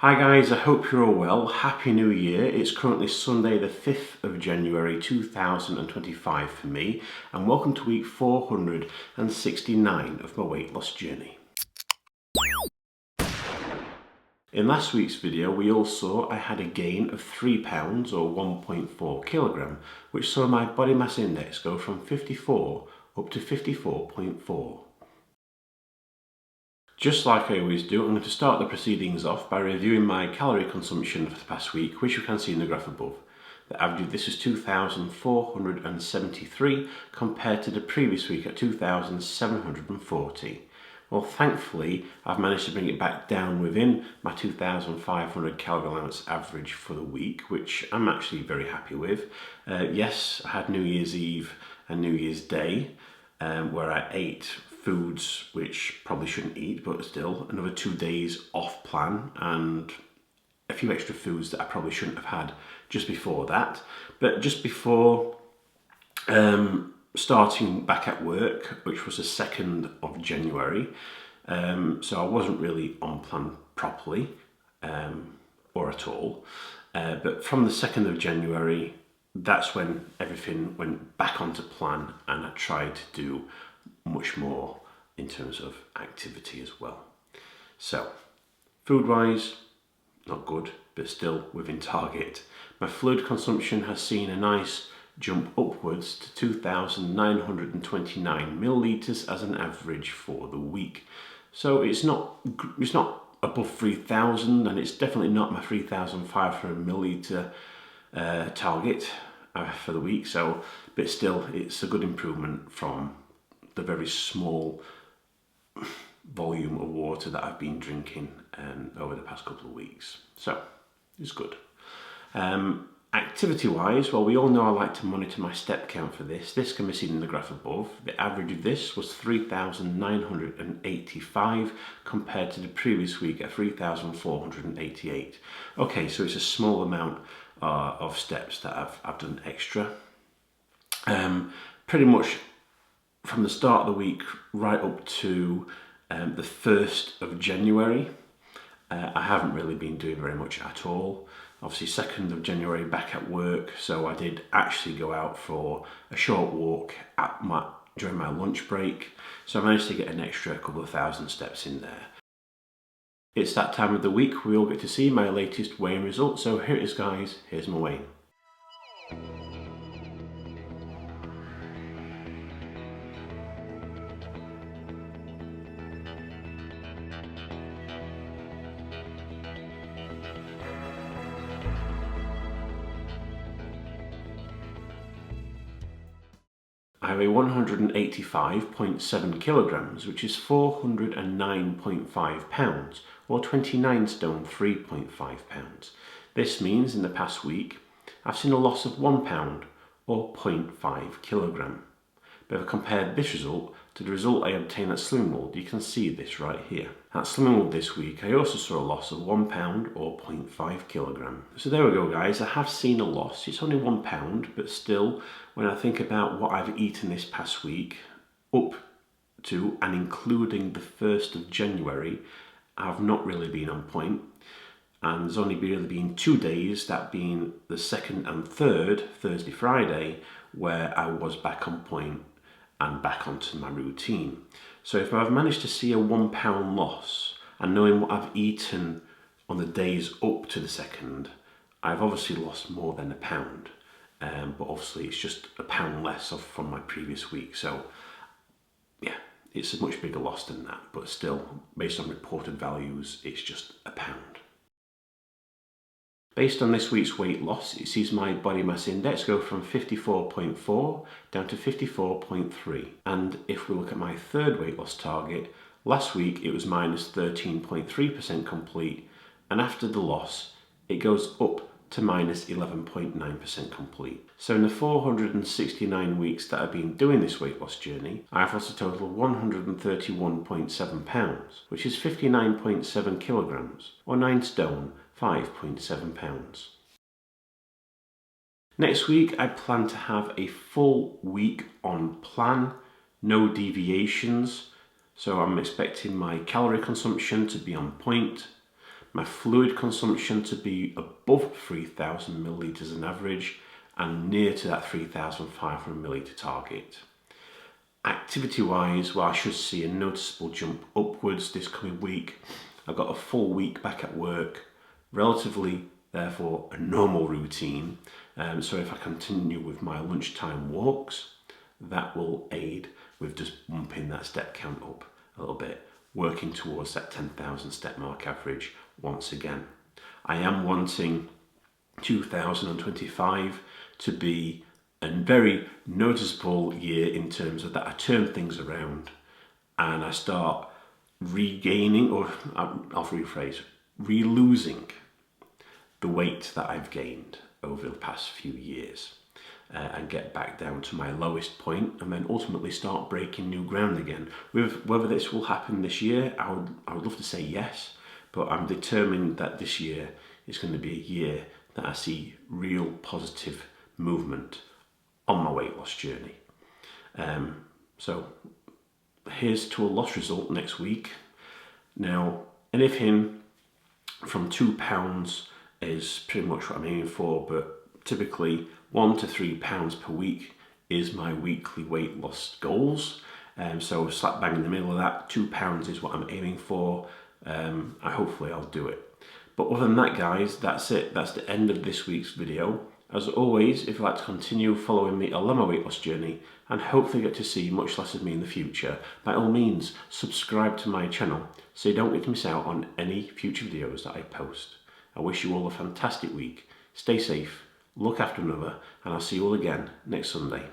Hi guys, I hope you're all well. Happy New Year. It's currently Sunday the 5th of January 2025 for me, and welcome to week 469 of my weight loss journey. In last week's video we all saw I had a gain of 3 pounds or 1.4 kilogram, which saw my body mass index go from 54 up to 54.4. Just like I always do, I'm going to start the proceedings off by reviewing my calorie consumption for the past week, which you can see in the graph above. The average of this is 2,473 compared to the previous week at 2,740. Well, thankfully, I've managed to bring it back down within my 2,500 calorie allowance average for the week, which I'm actually very happy with. Yes, I had New Year's Eve and New Year's Day, where I ate foods which probably shouldn't eat, but still another 2 days off plan and a few extra foods that I probably shouldn't have had just before that. But just before starting back at work, which was the 2nd of January, so I wasn't really on plan properly or at all. But from the 2nd of January, that's when everything went back onto plan and I tried to do much more in terms of activity as well. So, food wise, not good, but still within target. My fluid consumption has seen a nice jump upwards to 2,929 millilitres as an average for the week. So it's not above 3,000, and it's definitely not my 3,500 millilitre target for the week. So, but still, it's a good improvement from the very small volume of water that I've been drinking over the past couple of weeks. So it's good. Activity wise, well, we all know I like to monitor my step count for this. This can be seen in the graph above. The average of this was 3,985 compared to the previous week at 3,488. Okay, so it's a small amount of steps that I've done extra. Pretty much from the start of the week right up to the 1st of January, I haven't really been doing very much at all. Obviously 2nd of January back at work, so I did actually go out for a short walk during my lunch break, so I managed to get an extra couple of thousand steps in there. It's that time of the week we all get to see my latest weighing results, so here it is guys, here's my weighing. I have a 185.7 kilograms, which is 409.5 pounds, or 29 stone 3.5 pounds. This means in the past week, I've seen a loss of 1 pound, or 0.5 kilogram. But if I compared this result to the result I obtained at Slimming World, you can see this right here. At Slimming World this week, I also saw a loss of 1 pound or 0.5 kilogram. So there we go guys, I have seen a loss. It's only 1 pound, but still, when I think about what I've eaten this past week, up to and including the 1st of January, I've not really been on point. And there's only really been 2 days, that being the 2nd and 3rd, Thursday, Friday, where I was back on point and back onto my routine. So if I've managed to see a 1 pound loss and knowing what I've eaten on the days up to the 2nd, I've obviously lost more than a pound. But obviously it's just a pound less off from my previous week. So yeah, it's a much bigger loss than that, but still, based on reported values, it's just a pound. Based on this week's weight loss, it sees my body mass index go from 54.4 down to 54.3. And if we look at my 3rd weight loss target, last week it was minus 13.3% complete, and after the loss, it goes up to minus 11.9% complete. So in the 469 weeks that I've been doing this weight loss journey, I've lost a total of 131.7 pounds, which is 59.7 kilograms, or 9 stone, 5.7 pounds. Next week, I plan to have a full week on plan, no deviations. So I'm expecting my calorie consumption to be on point, my fluid consumption to be above 3,000 millilitres on average and near to that 3,500 millilitre target. Activity wise, well, I should see a noticeable jump upwards this coming week. I've got a full week back at work, relatively therefore a normal routine. So if I continue with my lunchtime walks, that will aid with just bumping that step count up a little bit, working towards that 10,000 step mark average once again. I am wanting 2025 to be a very noticeable year in terms of that I turn things around and I start regaining, or I'll rephrase, re-losing the weight that I've gained over the past few years and get back down to my lowest point and then ultimately start breaking new ground again. With whether this will happen this year, I would love to say yes, but I'm determined that this year is going to be a year that I see real positive movement on my weight loss journey. So here's to a loss result next week. Now, anything from £2 is pretty much what I'm aiming for, but typically 1 to 3 pounds per week is my weekly weight loss goals. So slap bang in the middle of that, £2 is what I'm aiming for. Hopefully I'll do it. But other than that, guys, that's it. That's the end of this week's video. As always, if you'd like to continue following me along my weight loss journey and hopefully get to see much less of me in the future, by all means, subscribe to my channel so you don't get to miss out on any future videos that I post. I wish you all a fantastic week. Stay safe, look after another, and I'll see you all again next Sunday.